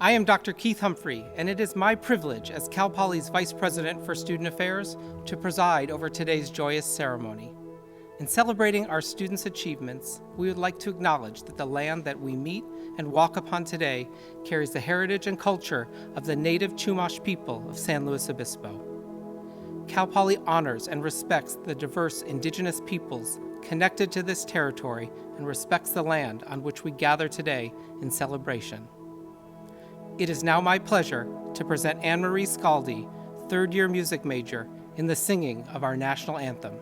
I am Dr. Keith Humphrey, and it is my privilege as Cal Poly's Vice President for Student Affairs to preside over today's joyous ceremony. In celebrating our students' achievements, we would like to acknowledge that the land that we meet and walk upon today carries the heritage and culture of the native Chumash people of San Luis Obispo. Cal Poly honors and respects the diverse indigenous peoples connected to this territory and respects the land on which we gather today in celebration. It is now my pleasure to present Anne-Marie Scaldi, third-year music major, in the singing of our national anthem.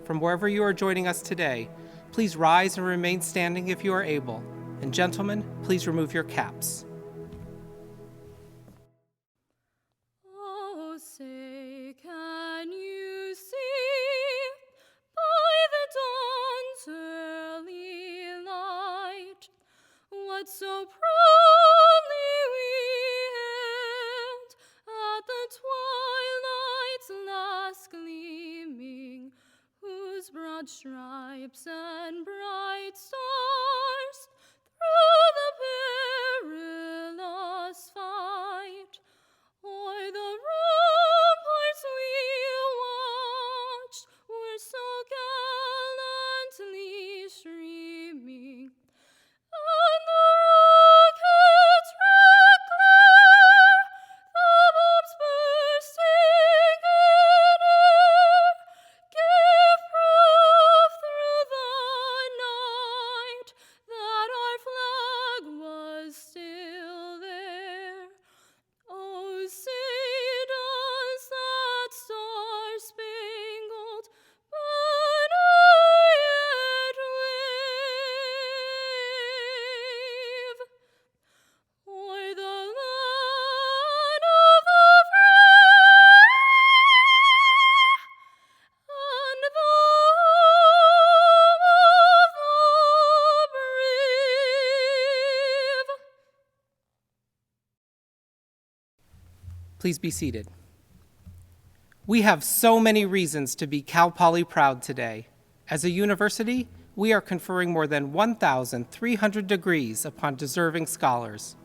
From wherever you are joining us today, please rise and remain standing if you are able. And gentlemen, please remove your caps. Oh, say, can you see by the dawn's early light what so proudly we hailed at the twilight's last gleaming, whose broad stripes and bright stars through the perilous fight o'er the ramparts we watched were so gallantly streaming, and the rockets red glare, the bombs bursting in air, gave proof through the night that our flag was still there. Oh, say does that star-spangled banner yet wave o'er the land of the free and the home of the brave? Please be seated. We have so many reasons to be Cal Poly proud today. As a university, we are conferring more than 1,300 degrees upon deserving scholars.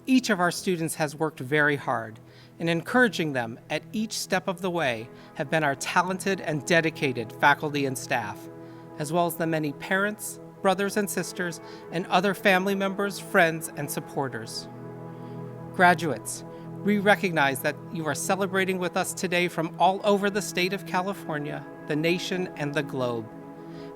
Each of our students has worked very hard, and encouraging them at each step of the way have been our talented and dedicated faculty and staff, as well as the many parents, brothers and sisters, and other family members, friends, and supporters. Graduates, we recognize that you are celebrating with us today from all over the state of California, the nation, and the globe.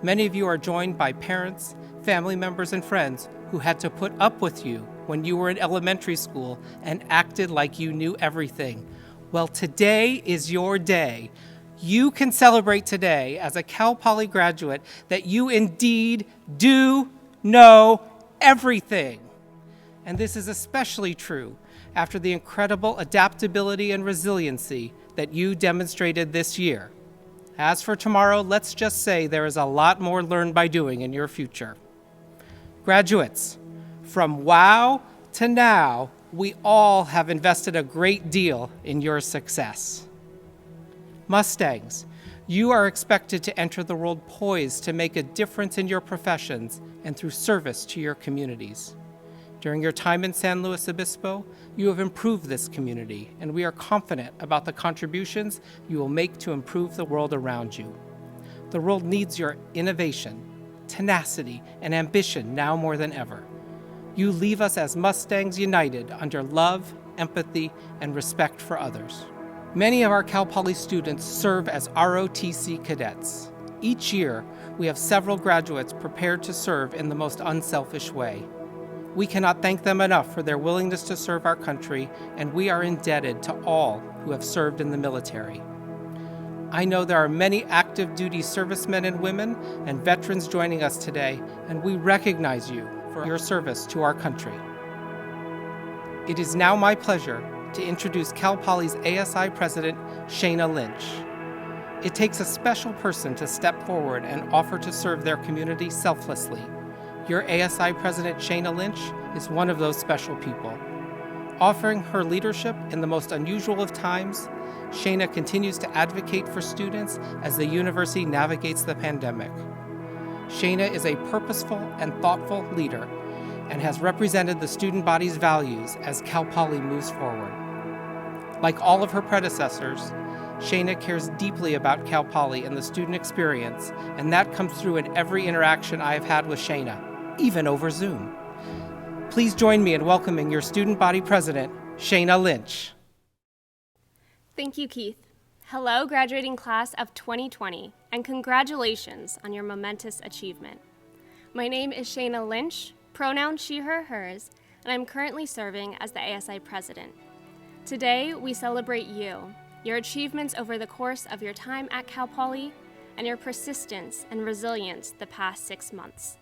Many of you are joined by parents, family members, and friends who had to put up with you when you were in elementary school and acted like you knew everything. Well, today is your day. You can celebrate today as a Cal Poly graduate that you indeed do know everything. And this is especially true after the incredible adaptability and resiliency that you demonstrated this year. As for tomorrow, let's just say there is a lot more learned by doing in your future. Graduates, from wow to now, we all have invested a great deal in your success. Mustangs, you are expected to enter the world poised to make a difference in your professions and through service to your communities. During your time in San Luis Obispo, you have improved this community, and we are confident about the contributions you will make to improve the world around you. The world needs your innovation, tenacity, and ambition now more than ever. You leave us as Mustangs united under love, empathy, and respect for others. Many of our Cal Poly students serve as ROTC cadets. Each year, we have several graduates prepared to serve in the most unselfish way. We cannot thank them enough for their willingness to serve our country, and we are indebted to all who have served in the military. I know there are many active duty servicemen and women and veterans joining us today, and we recognize you for your service to our country. It is now my pleasure to introduce Cal Poly's ASI President, Shana Lynch. It takes a special person to step forward and offer to serve their community selflessly. Your ASI President, Shana Lynch, is one of those special people. Offering her leadership in the most unusual of times, Shana continues to advocate for students as the university navigates the pandemic. Shana is a purposeful and thoughtful leader, and has represented the student body's values as Cal Poly moves forward. Like all of her predecessors, Shayna cares deeply about Cal Poly and the student experience, and that comes through in every interaction I have had with Shayna, even over Zoom. Please join me in welcoming your student body president, Shayna Lynch. Thank you, Keith. Hello, graduating class of 2020, and congratulations on your momentous achievement. My name is Shayna Lynch, pronoun she, her, hers, and I'm currently serving as the ASI president. Today, we celebrate you, your achievements over the course of your time at Cal Poly, and your persistence and resilience the past 6 months.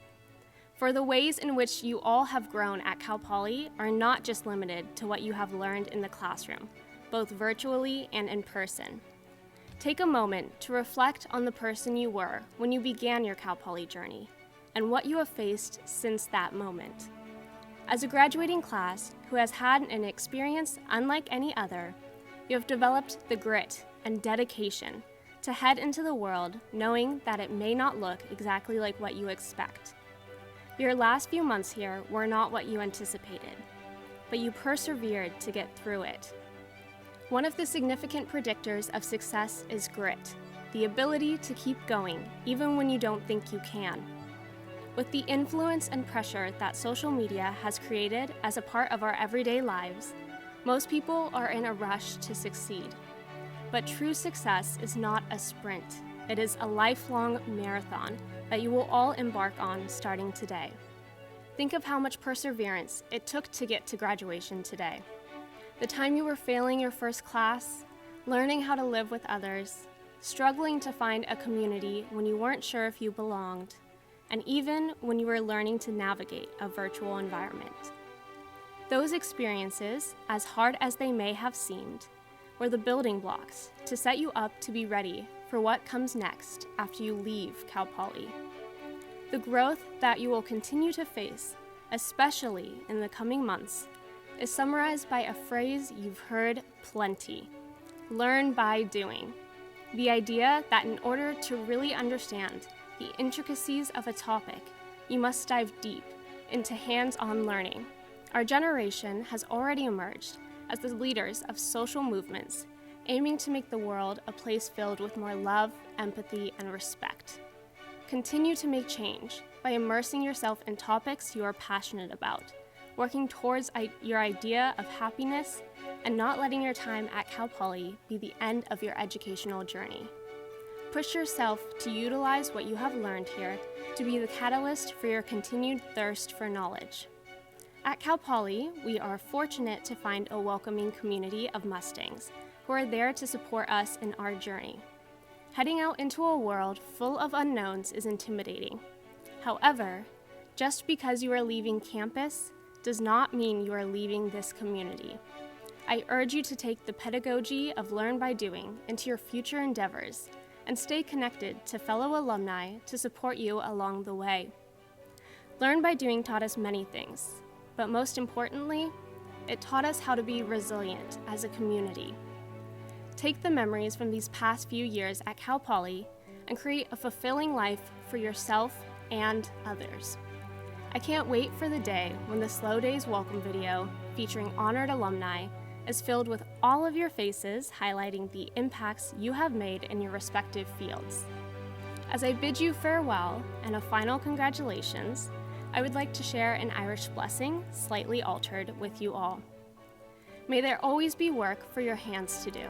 For the ways in which you all have grown at Cal Poly are not just limited to what you have learned in the classroom, both virtually and in person. Take a moment to reflect on the person you were when you began your Cal Poly journey and what you have faced since that moment. As a graduating class who has had an experience unlike any other, you have developed the grit and dedication to head into the world knowing that it may not look exactly like what you expect. Your last few months here were not what you anticipated, but you persevered to get through it. One of the significant predictors of success is grit, the ability to keep going even when you don't think you can. With the influence and pressure that social media has created as a part of our everyday lives, most people are in a rush to succeed. But true success is not a sprint. It is a lifelong marathon that you will all embark on starting today. Think of how much perseverance it took to get to graduation today. The time you were failing your first class, learning how to live with others, struggling to find a community when you weren't sure if you belonged, and even when you were learning to navigate a virtual environment. Those experiences, as hard as they may have seemed, were the building blocks to set you up to be ready for what comes next after you leave Cal Poly. The growth that you will continue to face, especially in the coming months, is summarized by a phrase you've heard plenty: learn by doing. The idea that in order to really understand the intricacies of a topic, you must dive deep into hands-on learning. Our generation has already emerged as the leaders of social movements, aiming to make the world a place filled with more love, empathy, and respect. Continue to make change by immersing yourself in topics you are passionate about, working towards your idea of happiness, and not letting your time at Cal Poly be the end of your educational journey. Push yourself to utilize what you have learned here to be the catalyst for your continued thirst for knowledge. At Cal Poly, we are fortunate to find a welcoming community of Mustangs who are there to support us in our journey. Heading out into a world full of unknowns is intimidating. However, just because you are leaving campus does not mean you are leaving this community. I urge you to take the pedagogy of Learn by Doing into your future endeavors and stay connected to fellow alumni to support you along the way. Learn by Doing taught us many things, but most importantly, it taught us how to be resilient as a community. Take the memories from these past few years at Cal Poly and create a fulfilling life for yourself and others. I can't wait for the day when the Slow Days welcome video featuring honored alumni is filled with all of your faces highlighting the impacts you have made in your respective fields. As I bid you farewell and a final congratulations, I would like to share an Irish blessing, slightly altered, with you all. May there always be work for your hands to do.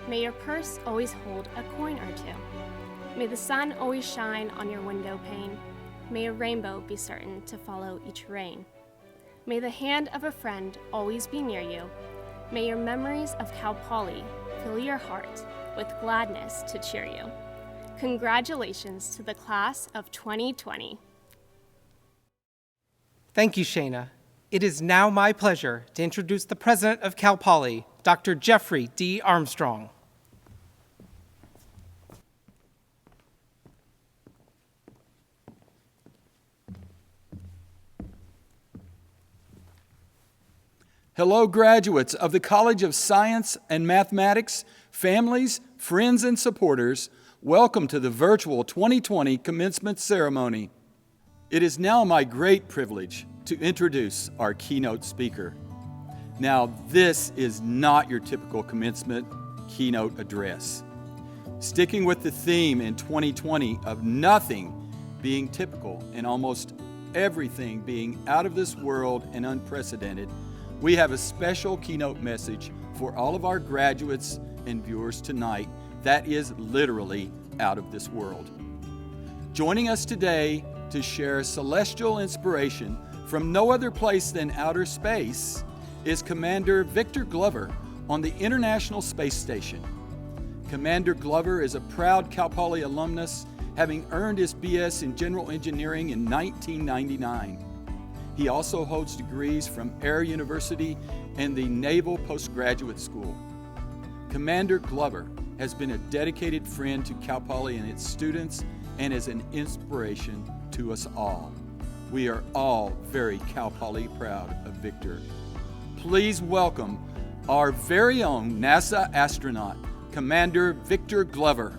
May your purse always hold a coin or two. May the sun always shine on your window pane. May a rainbow be certain to follow each rain. May the hand of a friend always be near you. May your memories of Cal Poly fill your heart with gladness to cheer you. Congratulations to the class of 2020. Thank you, Shayna. It is now my pleasure to introduce the president of Cal Poly, Dr. Jeffrey D. Armstrong. Hello, graduates of the College of Science and Mathematics, families, friends, and supporters. Welcome to the virtual 2020 commencement ceremony. It is now my great privilege to introduce our keynote speaker. Now, this is not your typical commencement keynote address. Sticking with the theme in 2020 of nothing being typical and almost everything being out of this world and unprecedented, we have a special keynote message for all of our graduates and viewers tonight that is literally out of this world. Joining us today to share celestial inspiration from no other place than outer space is Commander Victor Glover on the International Space Station. Commander Glover is a proud Cal Poly alumnus, having earned his BS in General Engineering in 1999. He also holds degrees from Air University and the Naval Postgraduate School. Commander Glover has been a dedicated friend to Cal Poly and its students and is an inspiration to us all. We are all very Cal Poly proud of Victor. Please welcome our very own NASA astronaut, Commander Victor Glover.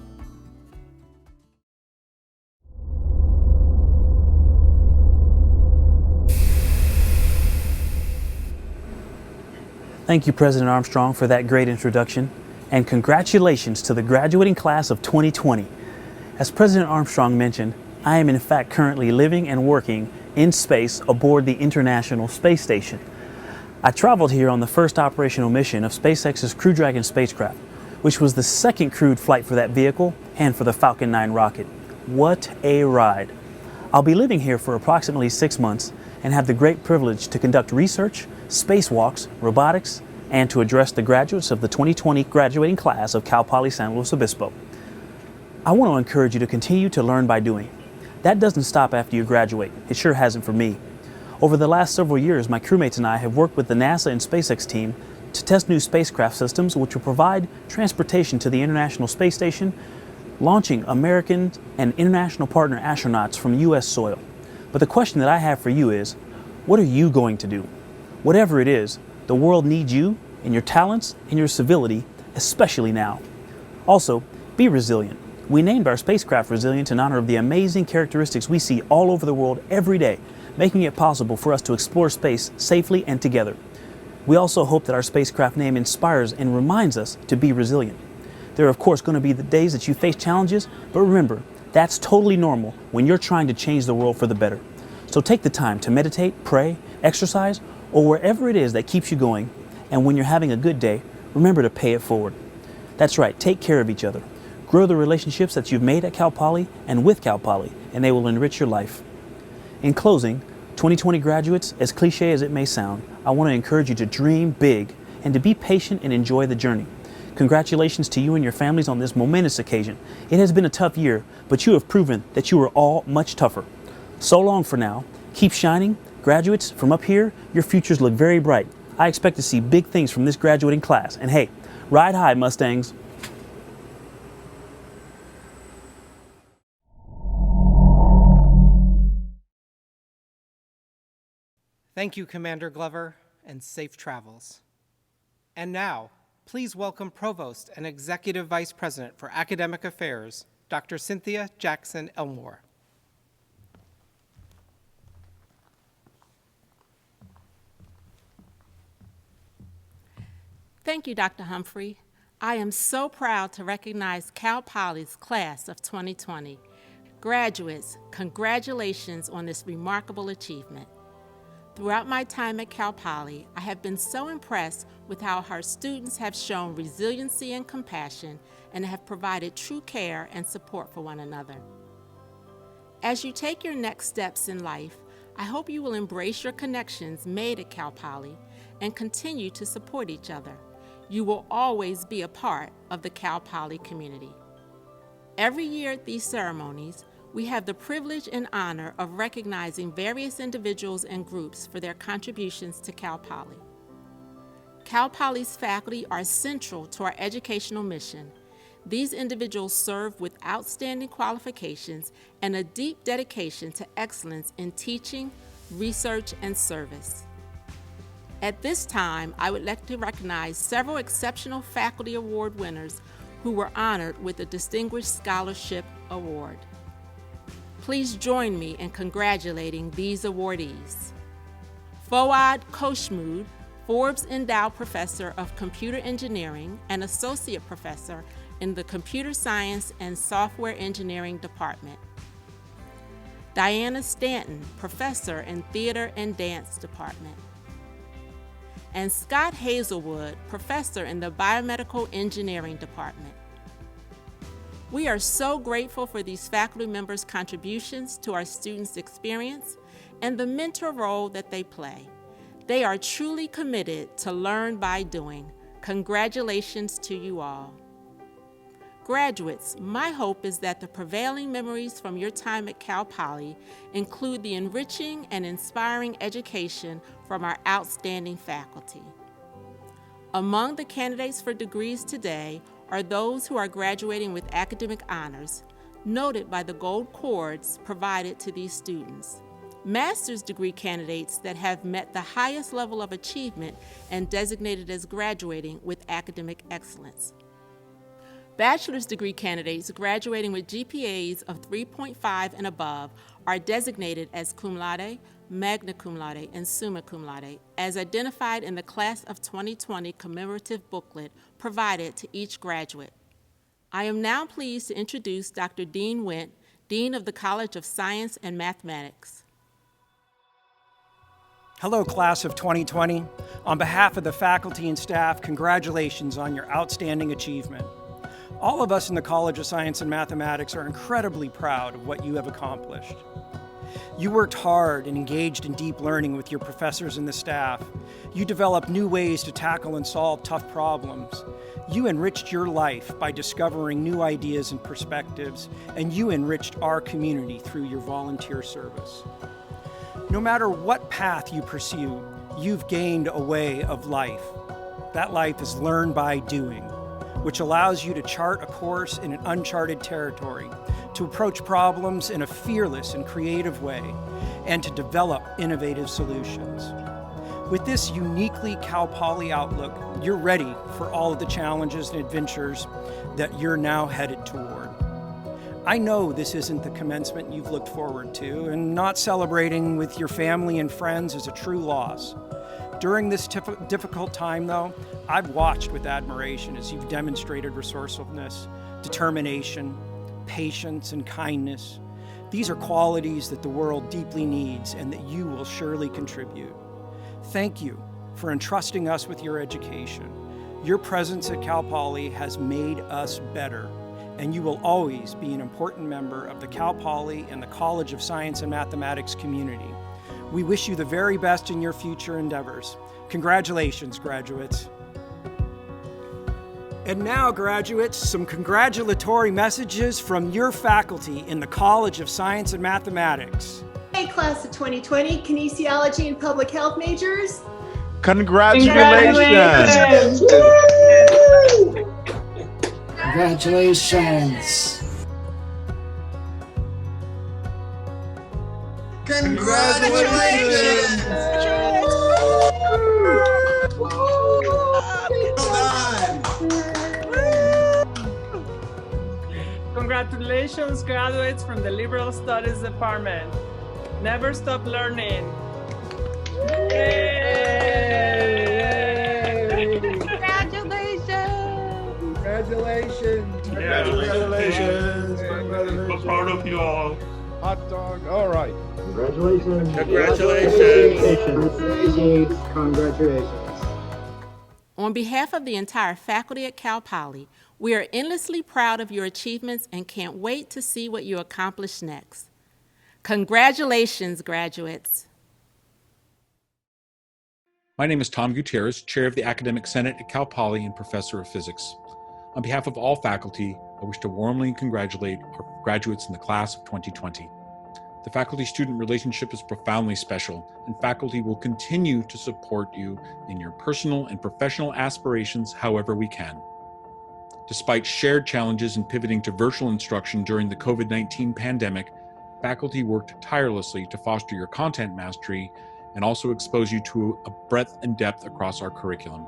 Thank you, President Armstrong, for that great introduction, and congratulations to the graduating class of 2020. As President Armstrong mentioned, I am in fact currently living and working in space aboard the International Space Station. I traveled here on the first operational mission of SpaceX's Crew Dragon spacecraft, which was the second crewed flight for that vehicle and for the Falcon 9 rocket. What a ride! I'll be living here for approximately 6 months and have the great privilege to conduct research, spacewalks, robotics, and to address the graduates of the 2020 graduating class of Cal Poly San Luis Obispo. I want to encourage you to continue to learn by doing. That doesn't stop after you graduate. It sure hasn't for me. Over the last several years, my crewmates and I have worked with the NASA and SpaceX team to test new spacecraft systems which will provide transportation to the International Space Station, launching American and international partner astronauts from U.S. soil. But the question that I have for you is, what are you going to do? Whatever it is, the world needs you and your talents and your civility, especially now. Also, be resilient. We named our spacecraft Resilient in honor of the amazing characteristics we see all over the world every day, making it possible for us to explore space safely and together. We also hope that our spacecraft name inspires and reminds us to be resilient. There are of course going to be the days that you face challenges, but remember, that's totally normal when you're trying to change the world for the better. So take the time to meditate, pray, exercise, or wherever it is that keeps you going, and when you're having a good day, remember to pay it forward. That's right, take care of each other. Grow the relationships that you've made at Cal Poly and with Cal Poly, and they will enrich your life. In closing, 2020 graduates, as cliche as it may sound, I want to encourage you to dream big and to be patient and enjoy the journey. Congratulations to you and your families on this momentous occasion. It has been a tough year, but you have proven that you are all much tougher. So long for now. Keep shining. Graduates, from up here, your futures look very bright. I expect to see big things from this graduating class. And hey, ride high, Mustangs. Thank you, Commander Glover, and safe travels. And now, please welcome Provost and Executive Vice President for Academic Affairs, Dr. Cynthia Jackson Elmore. Thank you, Dr. Humphrey. I am so proud to recognize Cal Poly's class of 2020. Graduates, congratulations on this remarkable achievement. Throughout my time at Cal Poly, I have been so impressed with how our students have shown resiliency and compassion and have provided true care and support for one another. As you take your next steps in life, I hope you will embrace your connections made at Cal Poly and continue to support each other. You will always be a part of the Cal Poly community. Every year at these ceremonies, we have the privilege and honor of recognizing various individuals and groups for their contributions to Cal Poly. Cal Poly's faculty are central to our educational mission. These individuals serve with outstanding qualifications and a deep dedication to excellence in teaching, research, and service. At this time, I would like to recognize several exceptional faculty award winners who were honored with the Distinguished Scholarship Award. Please join me in congratulating these awardees. Fouad Khoshmood, Forbes Endowed Professor of Computer Engineering and Associate Professor in the Computer Science and Software Engineering Department. Diana Stanton, Professor in Theater and Dance Department. And Scott Hazelwood, Professor in the Biomedical Engineering Department. We are so grateful for these faculty members' contributions to our students' experience and the mentor role that they play. They are truly committed to learn by doing. Congratulations to you all. Graduates, my hope is that the prevailing memories from your time at Cal Poly include the enriching and inspiring education from our outstanding faculty. Among the candidates for degrees today are those who are graduating with academic honors, noted by the gold cords provided to these students. Master's degree candidates that have met the highest level of achievement and designated as graduating with academic excellence. Bachelor's degree candidates graduating with GPAs of 3.5 and above are designated as cum laude, magna cum laude, and summa cum laude, as identified in the Class of 2020 commemorative booklet provided to each graduate. I am now pleased to introduce Dr. Dean Went, Dean of the College of Science and Mathematics. Hello, Class of 2020. On behalf of the faculty and staff, congratulations on your outstanding achievement. All of us in the College of Science and Mathematics are incredibly proud of what you have accomplished. You worked hard and engaged in deep learning with your professors and the staff. You developed new ways to tackle and solve tough problems. You enriched your life by discovering new ideas and perspectives, and you enriched our community through your volunteer service. No matter what path you pursue, you've gained a way of life. That life is learned by doing, which allows you to chart a course in an uncharted territory, to approach problems in a fearless and creative way, and to develop innovative solutions. With this uniquely Cal Poly outlook, you're ready for all of the challenges and adventures that you're now headed toward. I know this isn't the commencement you've looked forward to, and not celebrating with your family and friends is a true loss. During this difficult time, though, I've watched with admiration as you've demonstrated resourcefulness, determination, patience, and kindness. These are qualities that the world deeply needs and that you will surely contribute. Thank you for entrusting us with your education. Your presence at Cal Poly has made us better, and you will always be an important member of the Cal Poly and the College of Science and Mathematics community. We wish you the very best in your future endeavors. Congratulations, graduates. And now, graduates, some congratulatory messages from your faculty in the College of Science and Mathematics. Hey, Class of 2020, kinesiology and public health majors. Congratulations! Congratulations! Congratulations! Congratulations, graduates from the Liberal Studies Department. Never stop learning. Yay! Congratulations! Congratulations! Congratulations! We're proud of you all. Hot dog, all right. Congratulations! Congratulations! Congratulations! On behalf of the entire faculty at Cal Poly, we are endlessly proud of your achievements and can't wait to see what you accomplish next. Congratulations, graduates. My name is Tom Gutierrez, Chair of the Academic Senate at Cal Poly and Professor of Physics. On behalf of all faculty, I wish to warmly congratulate our graduates in the class of 2020. The faculty-student relationship is profoundly special, and faculty will continue to support you in your personal and professional aspirations however we can. Despite shared challenges in pivoting to virtual instruction during the COVID-19 pandemic, faculty worked tirelessly to foster your content mastery and also expose you to a breadth and depth across our curriculum.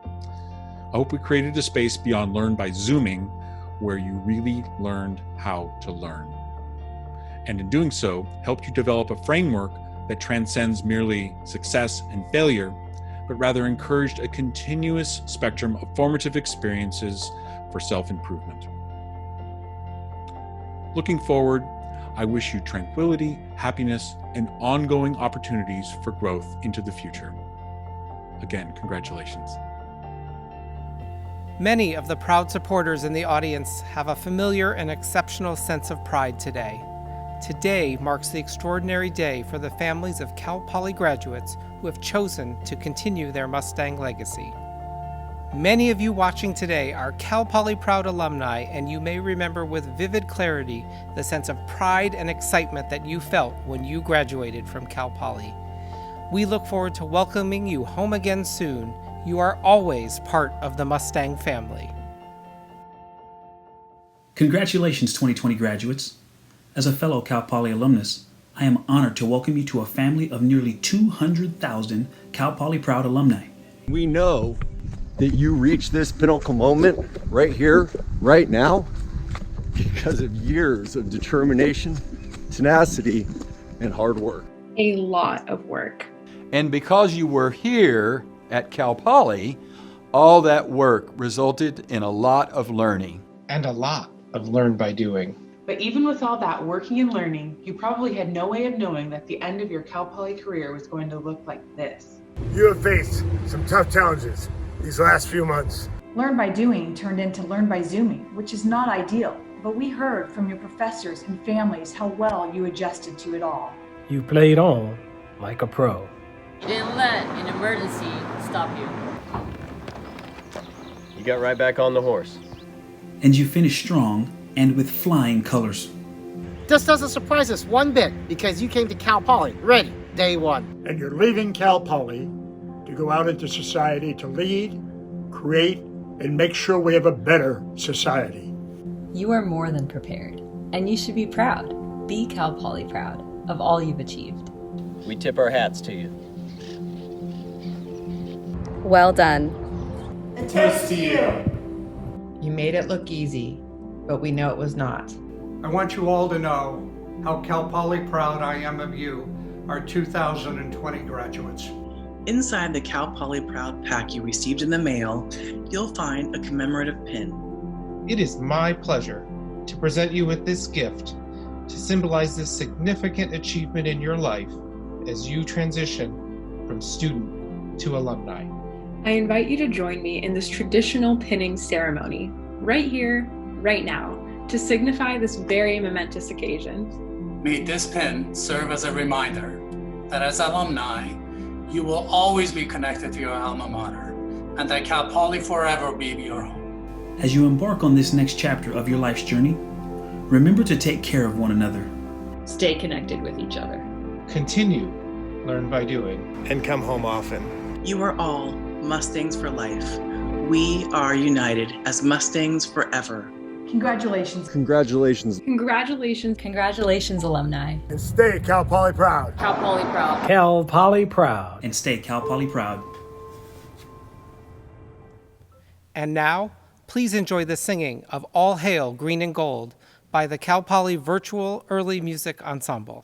I hope we created a space beyond Learn by Zooming where you really learned how to learn. and in doing so, helped you develop a framework that transcends merely success and failure, but rather encouraged a continuous spectrum of formative experiences for self-improvement. Looking forward, I wish you tranquility, happiness, and ongoing opportunities for growth into the future. Again, congratulations. Many of the proud supporters in the audience have a familiar and exceptional sense of pride today. Today marks the extraordinary day for the families of Cal Poly graduates who have chosen to continue their Mustang legacy. Many of you watching today are Cal Poly Proud alumni, and you may remember with vivid clarity the sense of pride and excitement that you felt when you graduated from Cal Poly. We look forward to welcoming you home again soon. You are always part of the Mustang family. Congratulations, 2020 graduates. As a fellow Cal Poly alumnus, I am honored to welcome you to a family of nearly 200,000 Cal Poly Proud alumni. We know that you reached this pinnacle moment right here, right now, because of years of determination, tenacity, and hard work. A lot of work. And because you were here at Cal Poly, all that work resulted in a lot of learning. And a lot of learn by doing. But even with all that working and learning, you probably had no way of knowing that the end of your Cal Poly career was going to look like this. You have faced some tough challenges these last few months. Learn by doing turned into learn by Zooming, which is not ideal, but we heard from your professors and families how well you adjusted to it all. You played on like a pro. You didn't let an emergency stop you. You got right back on the horse. And you finished strong and with flying colors. This doesn't surprise us one bit because you came to Cal Poly ready day one. And you're leaving Cal Poly to go out into society to lead, create, and make sure we have a better society. You are more than prepared, and you should be proud. Be Cal Poly proud of all you've achieved. We tip our hats to you. Well done. And toast to you. You made it look easy, but we know it was not. I want you all to know how Cal Poly proud I am of you, our 2020 graduates. Inside the Cal Poly Proud pack you received in the mail, you'll find a commemorative pin. It is my pleasure to present you with this gift to symbolize this significant achievement in your life as you transition from student to alumni. I invite you to join me in this traditional pinning ceremony, right here, right now, to signify this very momentous occasion. May this pin serve as a reminder that as alumni, you will always be connected to your alma mater, and that Cal Poly forever will be your home. As you embark on this next chapter of your life's journey, remember to take care of one another. Stay connected with each other. Continue, learn by doing. And come home often. You are all Mustangs for life. We are united as Mustangs forever. Congratulations. Congratulations. Congratulations. Congratulations, alumni. And stay Cal Poly proud. Cal Poly proud. Cal Poly proud. And stay Cal Poly proud. And now, please enjoy the singing of All Hail Green and Gold by the Cal Poly Virtual Early Music Ensemble.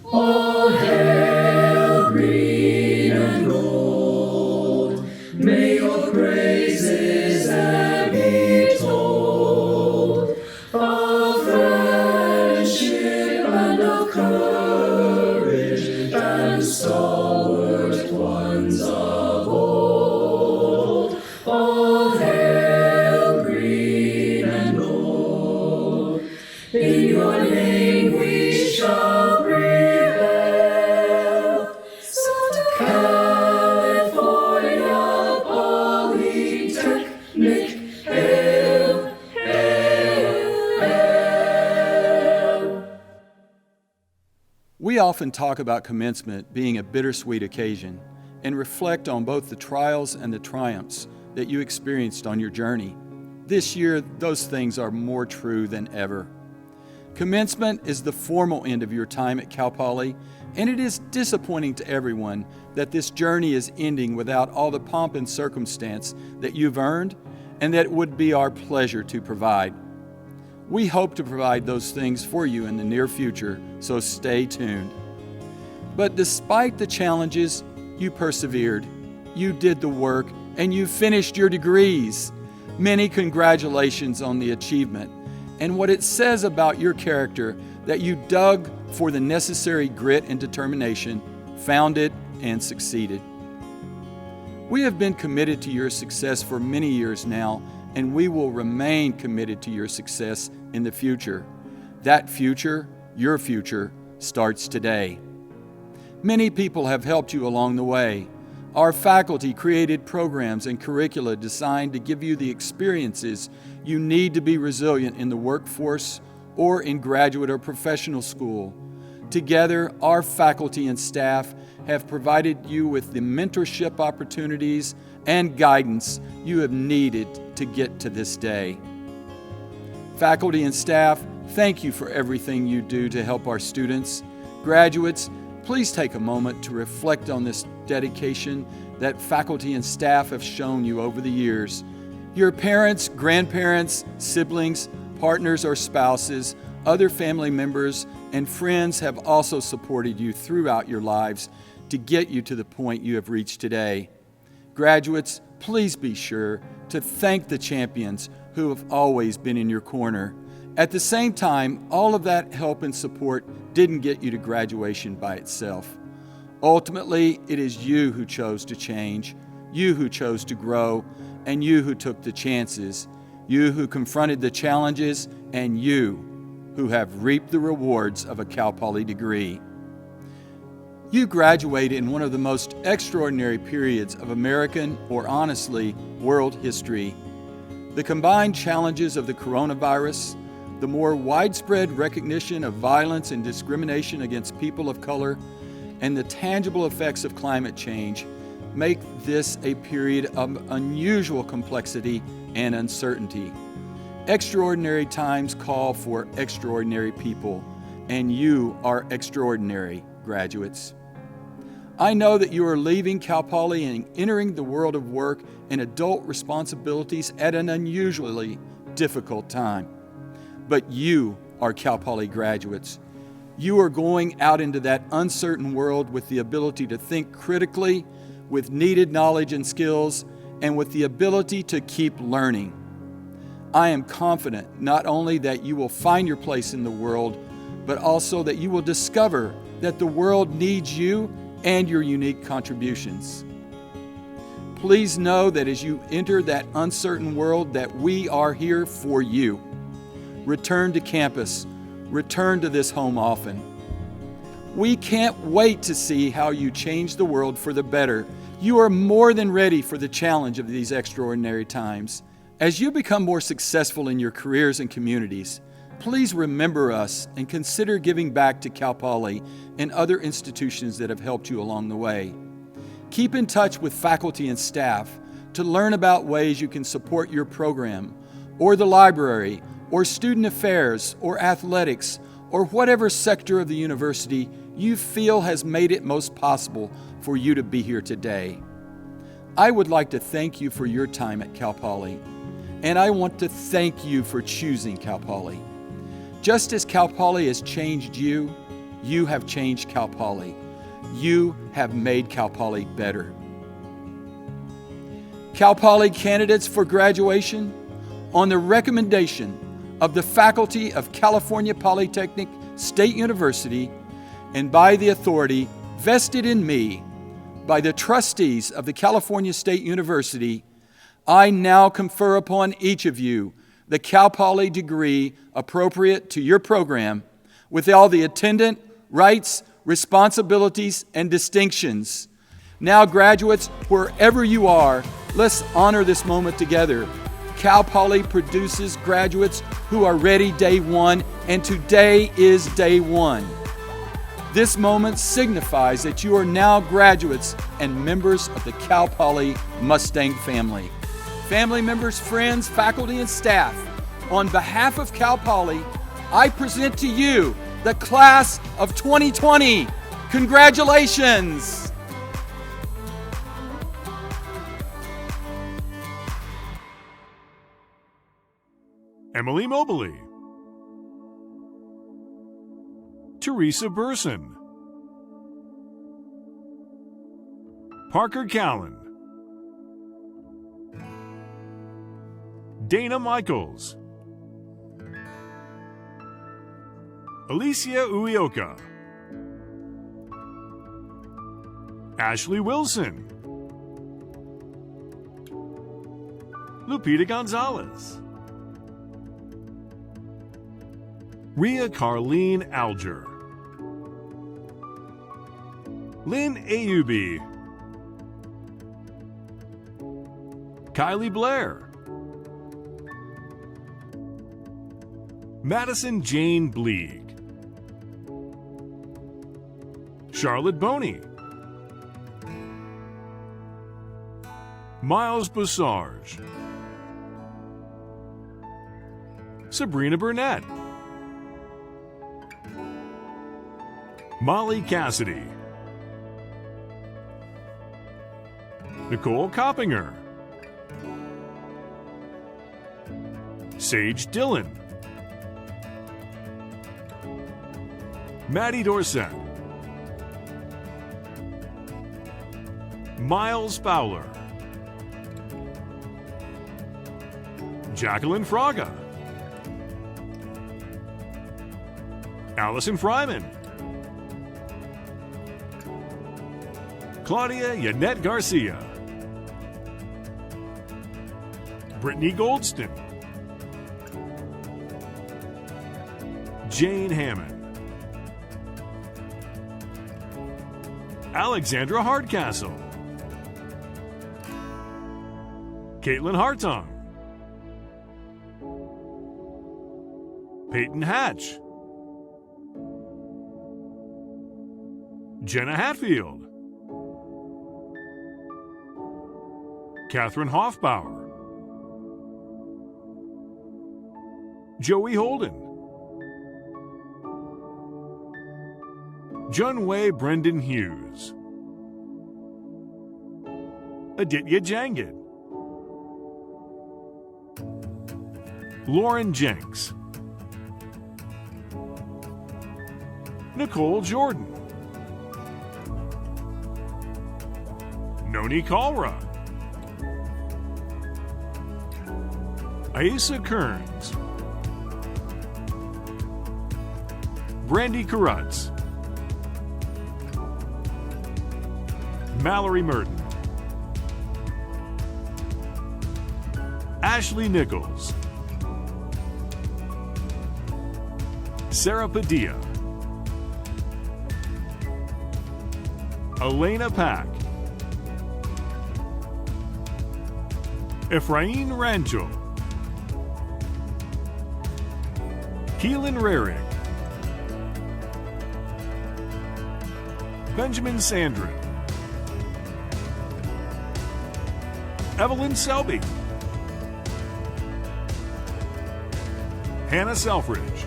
All hail green and gold, may your praises ever be told, of friendship and of courage and stalwart ones of old. All hail green and gold, in your name we shall prevail. California Polytechnic, hail, hail, hail. We often talk about commencement being a bittersweet occasion and reflect on both the trials and the triumphs that you experienced on your journey. This year, those things are more true than ever. Commencement is the formal end of your time at Cal Poly, and it is disappointing to everyone that this journey is ending without all the pomp and circumstance that you've earned and that it would be our pleasure to provide. We hope to provide those things for you in the near future, so stay tuned. But despite the challenges, you persevered, you did the work, and you finished your degrees. Many congratulations on the achievement and what it says about your character that you dug for the necessary grit and determination, found it, and succeeded. We have been committed to your success for many years now, and we will remain committed to your success in the future. That future, your future, starts today. Many people have helped you along the way. Our faculty created programs and curricula designed to give you the experiences you need to be resilient in the workforce or in graduate or professional school. Together, our faculty and staff have provided you with the mentorship opportunities and guidance you have needed to get to this day. Faculty and staff, thank you for everything you do to help our students. Graduates, please take a moment to reflect on this dedication that faculty and staff have shown you over the years. Your parents, grandparents, siblings, partners or spouses, other family members, and friends have also supported you throughout your lives to get you to the point you have reached today. Graduates, please be sure to thank the champions who have always been in your corner. At the same time, all of that help and support didn't get you to graduation by itself. Ultimately, it is you who chose to change, you who chose to grow, and you who took the chances, you who confronted the challenges, and you who have reaped the rewards of a Cal Poly degree. You graduated in one of the most extraordinary periods of American, or honestly, world history. The combined challenges of the coronavirus, the more widespread recognition of violence and discrimination against people of color, and the tangible effects of climate change make this a period of unusual complexity and uncertainty. Extraordinary times call for extraordinary people, and you are extraordinary, graduates. I know that you are leaving Cal Poly and entering the world of work and adult responsibilities at an unusually difficult time. But you are Cal Poly graduates. You are going out into that uncertain world with the ability to think critically, with needed knowledge and skills, and with the ability to keep learning. I am confident not only that you will find your place in the world, but also that you will discover that the world needs you and your unique contributions. Please know that as you enter that uncertain world, that we are here for you. Return to campus. Return to this home often. We can't wait to see how you change the world for the better. You are more than ready for the challenge of these extraordinary times. As you become more successful in your careers and communities, please remember us and consider giving back to Cal Poly and other institutions that have helped you along the way. Keep in touch with faculty and staff to learn about ways you can support your program, or the library, or student affairs, or athletics, or whatever sector of the university you feel has made it most possible for you to be here today. I would like to thank you for your time at Cal Poly, and I want to thank you for choosing Cal Poly. Just as Cal Poly has changed you, you have changed Cal Poly. You have made Cal Poly better. Cal Poly candidates for graduation, on the recommendation of the faculty of California Polytechnic State University and by the authority vested in me by the trustees of the California State University, I now confer upon each of you the Cal Poly degree appropriate to your program with all the attendant rights, responsibilities, and distinctions. Now, graduates, wherever you are, let's honor this moment together. Cal Poly produces graduates who are ready day one, and today is day one. This moment signifies that you are now graduates and members of the Cal Poly Mustang family. Family members, friends, faculty, and staff, on behalf of Cal Poly, I present to you the class of 2020. Congratulations! Emily Mobley, Teresa Burson, Parker Callan, Dana Michaels, Alicia Uioka, Ashley Wilson, Lupita Gonzalez, Ria Carleen Alger, Lynn Ayubi, Kylie Blair, Madison Jane Bleeg, Charlotte Boney, Miles Boussarge, Sabrina Burnett, Molly Cassidy, Nicole Coppinger, Sage Dillon, Maddie Dorsett, Miles Fowler, Jacqueline Fraga, Allison Fryman, Claudia Yanette Garcia, Brittany Goldston, Jane Hammond, Alexandra Hardcastle, Caitlin Hartong, Peyton Hatch, Jenna Hatfield, Catherine Hoffbauer, Joey Holden, Junway Brendan Hughes, Aditya Jangid, Lauren Jenks, Nicole Jordan, Noni Kalra, Aisa Kearns, Brandy Karutz, Mallory Merton, Ashley Nichols, Sarah Padilla, Elena Pack, Efrain Rancho, Keelan Rarig, Benjamin Sandrin, Evelyn Selby, Hannah Selfridge,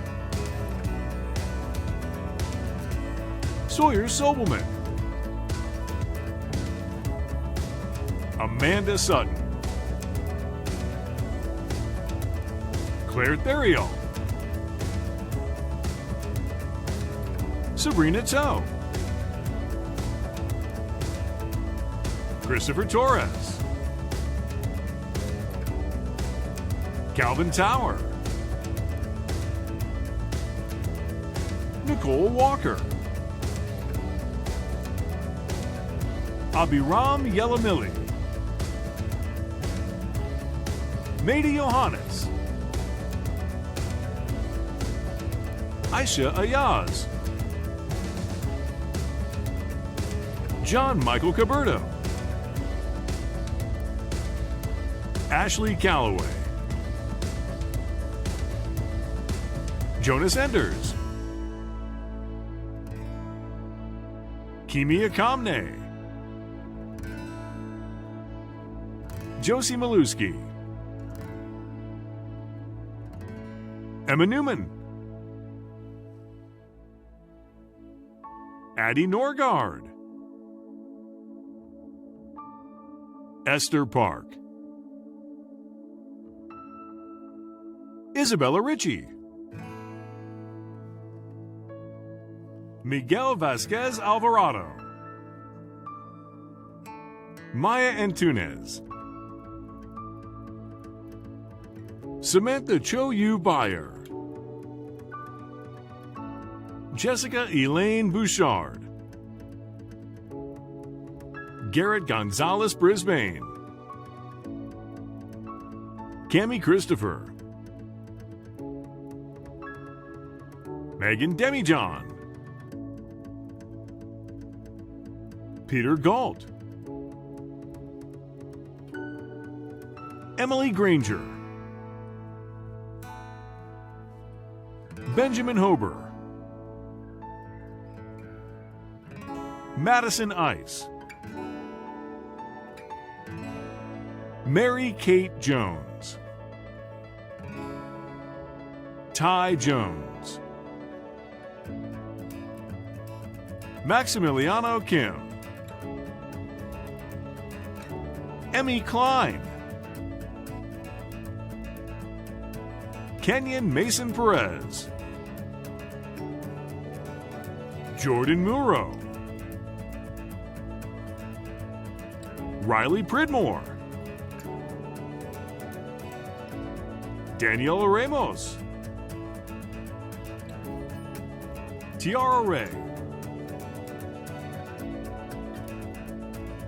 Sawyer Sobelman, Amanda Sutton, Claire Theriault, Sabrina Toe, Christopher Torres, Calvin Tower, Nicole Walker, Abiram Yelamili, Mady Johannes, Aisha Ayaz, John Michael Caberto, Ashley Calloway, Jonas Enders, Kimi Akamne, Josie Maluski, Emma Newman, Addie Norgard, Esther Park, Isabella Ritchie, Miguel Vasquez Alvarado, Maya Antunes, Samantha Cho Yu Bayer, Jessica Elaine Bouchard, Garrett Gonzalez Brisbane, Cami Christopher, Megan Demijohn, Peter Galt, Emily Granger, Benjamin Hober, Madison Ice, Mary Kate Jones, Ty Jones, Maximiliano Kim, Emmy Klein, Kenyon Mason Perez, Jordan Muro, Riley Pridmore, Daniela Ramos, Tiara Ray,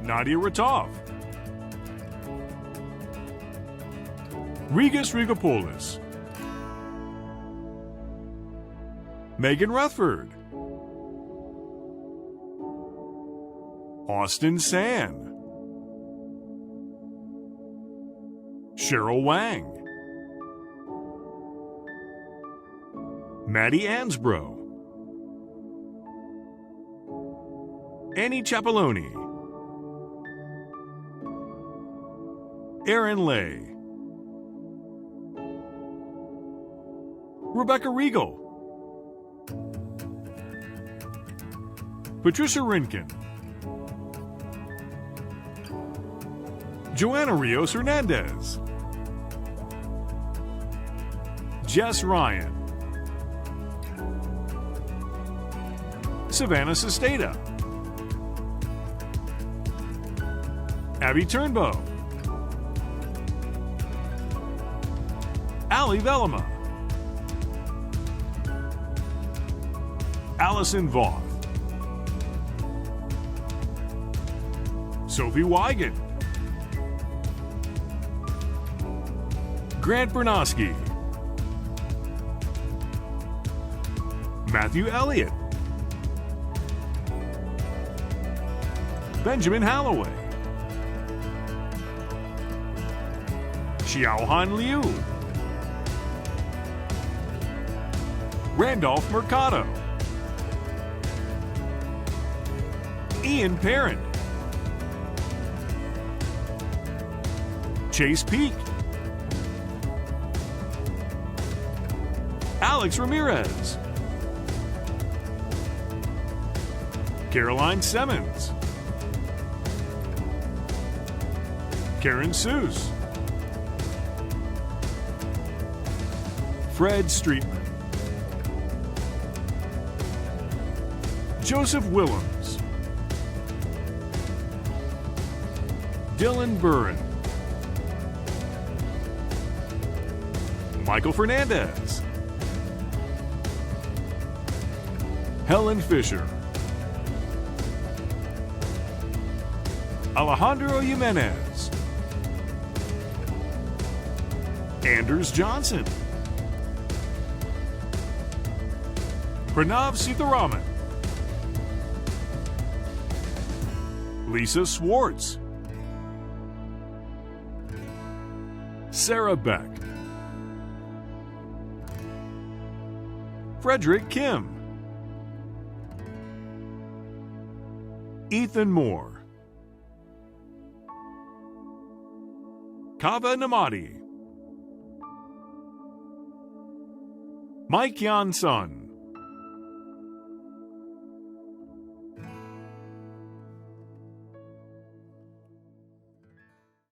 Nadia Ratov, Regas Rigopoulos, Megan Rutherford, Austin San, Cheryl Wang, Maddie Ansbro, Annie Ciappelloni, Aaron Lay, Rebecca Regal, Patricia Rinkin, Joanna Rios Hernandez, Jess Ryan, Savannah Sesteta, Abby Turnbow, Ali Velema, Allison Voth, Sophie Wigan, Grant Bernosky, Matthew Elliott, Benjamin Halloway, Xiaohan Liu, Randolph Mercado, Ian Parent, Chase Peak, Alex Ramirez, Caroline Simmons, Karen Seuss, Fred Streetman, Joseph Willems, Dylan Burren, Michael Fernandez, Helen Fisher, Alejandro Jimenez, Anders Johnson, Pranav Sitharaman, Lisa Swartz, Sarah Beck, Frederick Kim, Ethan Moore, Kava Namadi, Mike Yan Sun,